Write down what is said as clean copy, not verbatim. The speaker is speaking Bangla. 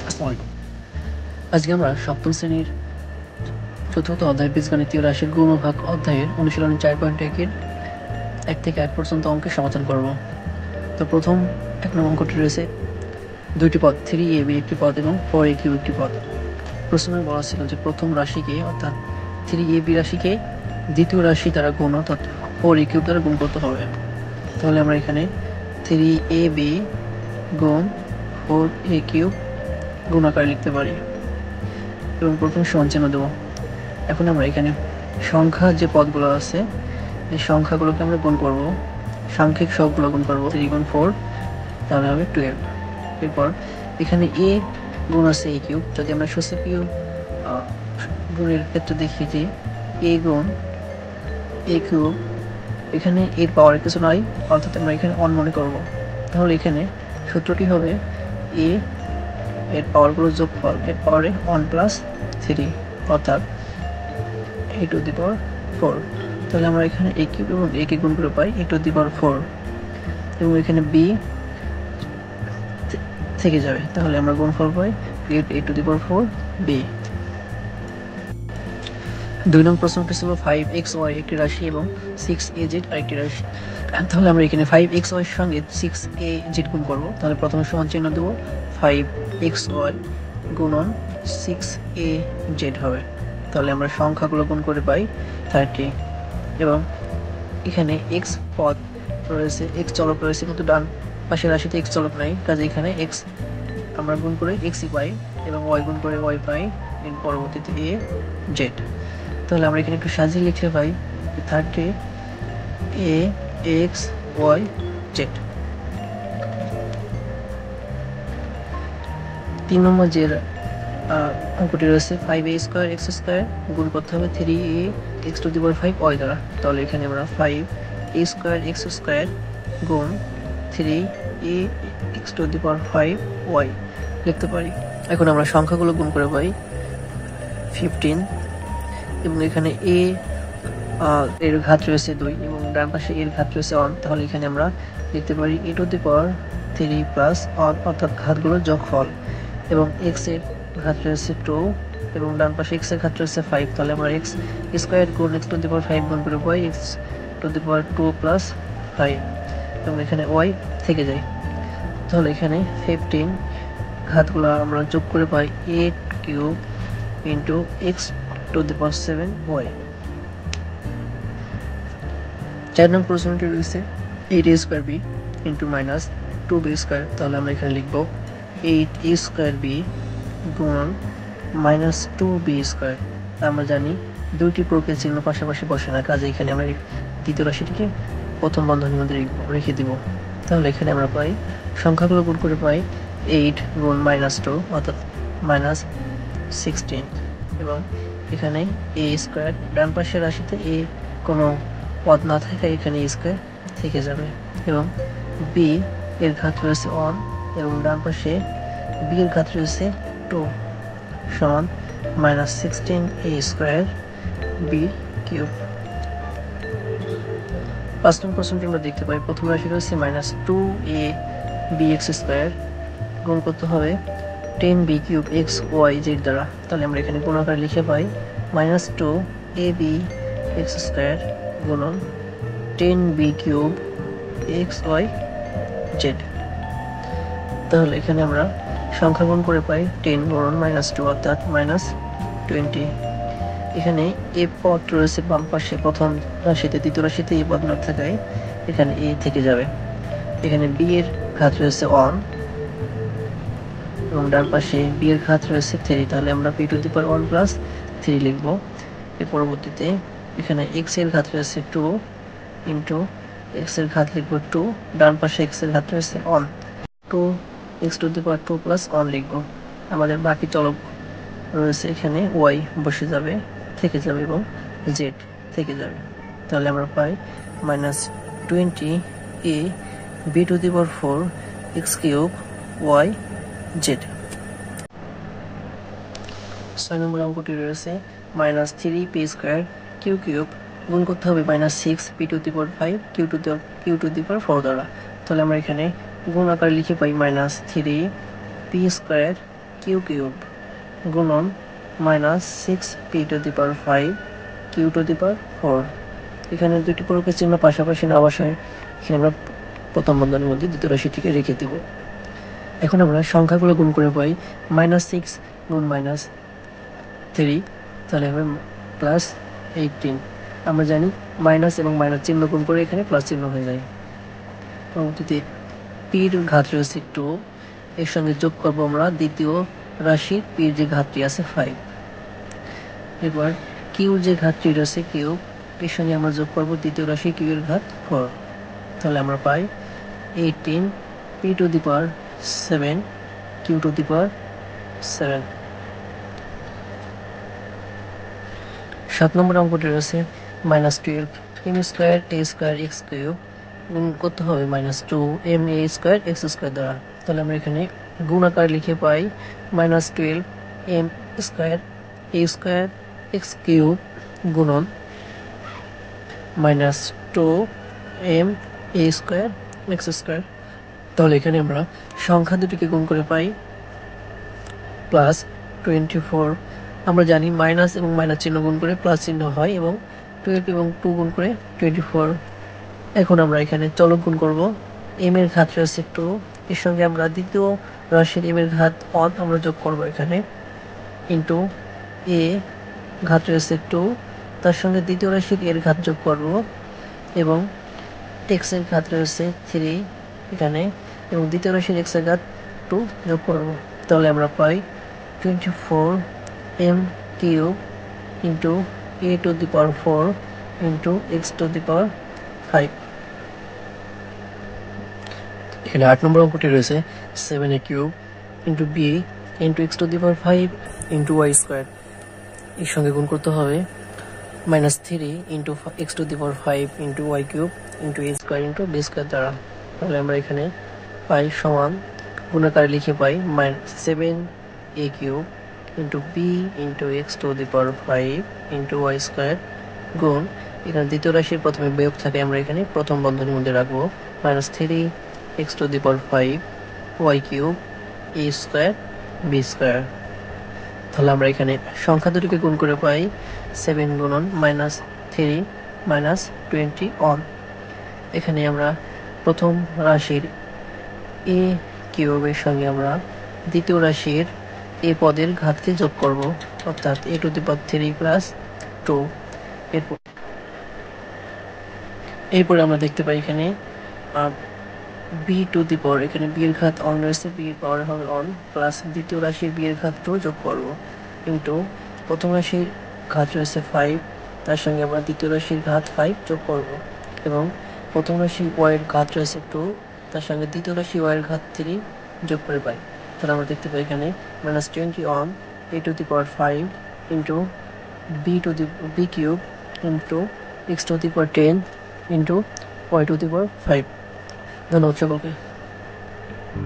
আসসালামু আজকে আমরা সপ্তম শ্রেণীর চতুর্থ অধ্যায় বীজগণিতীয় রাশির গুণ ও ভাগ অধ্যায়ের অনুশীলন 4.1 1 থেকে 8 পর্যন্ত অঙ্কের সমাধান করব। তো প্রথম 1 নম্বর অঙ্কটি রয়েছে দুইটি পদ 3ab একটি পদ এবং 4aq একটি পদ। প্রশ্নে বলা ছিল যে প্রথম রাশিকে অর্থাৎ 3ab রাশিকে দ্বিতীয় রাশি দ্বারা গুণ অর্থাৎ 4aq দ্বারা গুণ করতে হবে। তাহলে আমরা এখানে 3ab গুণ 4aq গুণ আকারে লিখতে পারি এবং প্রথমে সমান চিহ্ন দেবো। এখন আমরা এখানে সংখ্যা যে পদগুলো আছে এই সংখ্যাগুলোকে আমরা গুণ করব, সাংখ্যিক সবগুলো গুণ করব। 3 গুণ 4 তাহলে হবে 12। এরপর এখানে a গুণ আছে a কিউব, যদি আমরা সূচকীয় গুণের ক্ষেত্রে দেখি যে a গুণ a কিউব, এখানে এর পাওয়ার কিছু নাই, অর্থাৎ আমরা এখানে অন মনে করব। তাহলে এখানে সূত্রটি হবে a এর পাওয়ারগুলো যোগফল, এর পাওয়ারে 1 প্লাস 3 অর্থাৎ a টু দি পাওয়ার 4। তাহলে আমরা এখানে a কিউব এবং a কে গুণ করে পাই a টু দি পাওয়ার 4 এবং এখানে b থেকে যাবে, তাহলে আমরা গুণফল পাই a two the power 4 b। 2 নং প্রশ্নটি ছিল 5xy একটি রাশি এবং 6az আরেকটি রাশি। তাহলে আমরা এখানে 5xy এর সঙ্গে 6az গুণ করব। তাহলে প্রথমে সমান চিহ্ন দেব, 5xy গুণন 6az হবে। তাহলে আমরা সংখ্যাগুলো গুণ করে পাই 30 এবং এখানে x পদ রয়েছে, x চলক রয়েছে, কিন্তু ডান পাশের রাশিতে x চলক নাই, কাজে এখানে x আমরা গুণ করে x পাই এবং y গুণ করে y পাই, এর পরবর্তীতে az। তাহলে আমরা এখানে একটু সাজিয়ে লিখতে পাই 30 ax y z। 3 নম্বর যে অঙ্কটি রয়েছে 5a² x² গুণ করতে হবে 3ax two the power 5y দ্বারা। তাহলে এখানে আমরা 5a² x² গুণ 3ax two the power 5y লিখতে পারি। এখন আমরা সংখ্যাগুলো গুণ করে পাই 15 এবং এখানে a এর ঘাত রয়েছে 2 এবং ডান পাশে এর ঘাত রয়েছে 1। তাহলে এখানে আমরা লিখতে পারি a two the power 3 plus 1 অর্থাৎ ঘাতগুলোর যোগফল, এবং x এর ঘাত রয়েছে 2 এবং ডান পাশে x এর ঘাত রয়েছে 5। তাহলে আমরা x স্কয়ার গুণ x টু দি পাওয়ার 5 গুণ করে পাই x two the power 2 plus 5 এবং এখানে y থেকে যায়। তাহলে এখানে 15 ঘাতগুলো আমরা যোগ করে পাই 8 cube into x two the power 7y। 4 নম্বর প্রশ্নটি রয়েছে 8a² b into minus 2b²। তাহলে আমরা এখানে লিখব 8a² b গুণ মাইনাস 2b²। আমরা জানি দুইটি প্রকৃত চিহ্ন পাশাপাশি বসে না, কাজে এখানে আমরা দ্বিতীয় রাশিটিকে প্রথম বন্ধনীর মধ্যে রেখে দিব। তাহলে এখানে আমরা পাই সংখ্যাগুলো গুণ করে পাই 8 গুণ মাইনাস 2 অর্থাৎ মাইনাস 16 এবং এখানে a², ডান পাশের রাশিতে a কোনো পদ না থাকে এখানে a² থেকে যাবে এবং b এর ঘাত রয়েছে 1 এবং ডান পাশে b এর ঘাত রয়েছে 2 সমান মাইনাস 16a² b কিউব। 5 নম্বর প্রশ্নটি আমরা দেখতে পাই প্রথম রাশি রয়েছে মাইনাস 2abx² গুণ করতে হবে 10b কিউব xyz দ্বারা। তাহলে আমরা এখানে গুণ আকারে লিখে পাই মাইনাস 2abx² গুণন 10b কিউব xyz। তাহলে এখানে আমরা সংখ্যা গুণ করে পাই 10 গুণন মাইনাস 2 অর্থাৎ মাইনাস 20। এখানে এ পদ রয়েছে বাম পাশে প্রথম রাশিতে, দ্বিতীয় রাশিতে এই পদ না থাকায় এখানে এ থেকে যাবে। এখানে বি এর ঘাত রয়েছে 1 এবং ডান পাশে বি এর ঘাত রয়েছে 3। তাহলে আমরা b to the power 1 plus 3 লিখব। এর পরবর্তীতে এখানে x এর ঘাত রয়েছে 2 ইন্টু x এর ঘাত লিখব 2, ডান পাশে x এর ঘাত রয়েছে 1, 2x two the power 2 plus 1 লিখব। আমাদের বাকি চলক রয়েছে এখানে y বসে যাবে, থেকে যাবে এবং z থেকে যাবে। তাহলে আমরা পাই minus 20a b to the power 4 x cube y z। 6 নম্বর অঙ্কটি রয়েছে মাইনাস 3p² q কিউব গুণ করতে হবে minus 6p to the power 5 q to the power 4 দ্বারা। তাহলে আমরা এখানে গুণ আকারে লিখে পাই মাইনাস 3p² কিউ কিউব গুণন minus 6 p to the power 5 q to the power 4। এখানে দুটি পূরকের চিহ্ন পাশাপাশি না বসায় এখানে আমরা প্রথম বন্ধনীর মধ্যে দ্বিতীয় রাশিটিকে রেখে দেব। এখন আমরা সংখ্যাগুলো গুণ করে পাই -6 গুণ -3, তাহলে হবে +18। আমরা জানি মাইনাস এবং মাইনাস চিহ্ন গুণ করে এখানে প্লাস চিহ্ন হয়ে যায়। পরবর্তীতে পির ঘাত রয়েছে 2, এর সঙ্গে যোগ করবো আমরা দ্বিতীয় রাশির পির যে ঘাতটি আছে 5। এরপর কিউ যে ঘাতটি রয়েছে কিউ, এর সঙ্গে আমরা যোগ করবো দ্বিতীয় রাশি কিউ এর ঘাত 4। তাহলে আমরা পাই 18 p to the power 7 q to the power 7। 7 নম্বর অঙ্কটি রয়েছে -12 m square a square x cube গুণ করতে হবে -2 m a square x square দ্বারা। তাহলে আমরা এখানে গুণ আকার লিখে পাই -12 m square a square x cube গুণন -2 m a square x square. তাহলে এখানে আমরা সংখ্যা দুটিকে গুণ করে পাই +24। আমরা জানি মাইনাস এবং মাইনাস চিহ্ন গুণ করে প্লাস চিহ্ন হয় এবং 12 এবং 2 গুণ করে 24। এখন আমরা এখানে চলক গুণ করব। এম এর ঘাত রয়েছে 2, এর সঙ্গে আমরা দ্বিতীয় রাশির এম এর ঘাত 1 আমরা যোগ করব এখানে, ইন্টু এ ঘাত রয়েছে 2, তার সঙ্গে দ্বিতীয় রাশির এর ঘাত যোগ করব এবং এক্স এর ঘাত রয়েছে 3 এখানে এবং দ্বিতীয় রাশির এক্স এর ঘাত 2 যোগ করব। তাহলে আমরা পাই 24 m cube into a to the power 4 into x to the power 5। এখানে 8 নম্বর অঙ্কটি রয়েছে 7a cube into B into x to the power 5 into Y square. এর সঙ্গে গুণ করতে হবে -3 into x to the power 5 into y cube into a square into b square দ্বারা। তাহলে আমরা এখানে পাই সমান গুণাকারে লিখে পাই -7a cube into B into x to the power 5 into Y square গুণ, এখানে দ্বিতীয় রাশির প্রথমে বিয়োগ থাকে আমরা এখানে প্রথম বন্ধনীর মধ্যে রাখবো -3 X to the power 5 Y cube A square B square. তাহলে আমরা এখানে সংখ্যা দুটিকে গুণ করে পাই 7 গুণন -3 -21। এখানে আমরা প্রথম রাশির এ কিউবের সঙ্গে আমরা দ্বিতীয় রাশির এ পদের ঘাতকে যোগ করব, অর্থাৎ এ টু দি পাওয়ার 3 + 2। এরপরে আমরা দেখতে পাই এখানে বি টু দি পাওয়ার, এখানে বি এর ঘাত অন রয়েছে, বি এর পাওয়ার হবে অন, প্লাস দ্বিতীয় রাশির বি এর ঘাত 2 যোগ করব ইন্টু প্রথম রাশির ঘাত রয়েছে 5, তার সঙ্গে আমরা দ্বিতীয় রাশির ঘাত 5 যোগ করব এবং প্রথম রাশি ওয়াই এর ঘাত রয়েছে 2, তার সঙ্গে দ্বিতীয় রাশি ওয়াই এর ঘাত 3 যোগ করে পাই। তাহলে আমরা দেখতে পাই এখানে -21 a to the power 5 into b cube into x to the power 10 into y to the power 5। ধন্যবাদ সকলকে।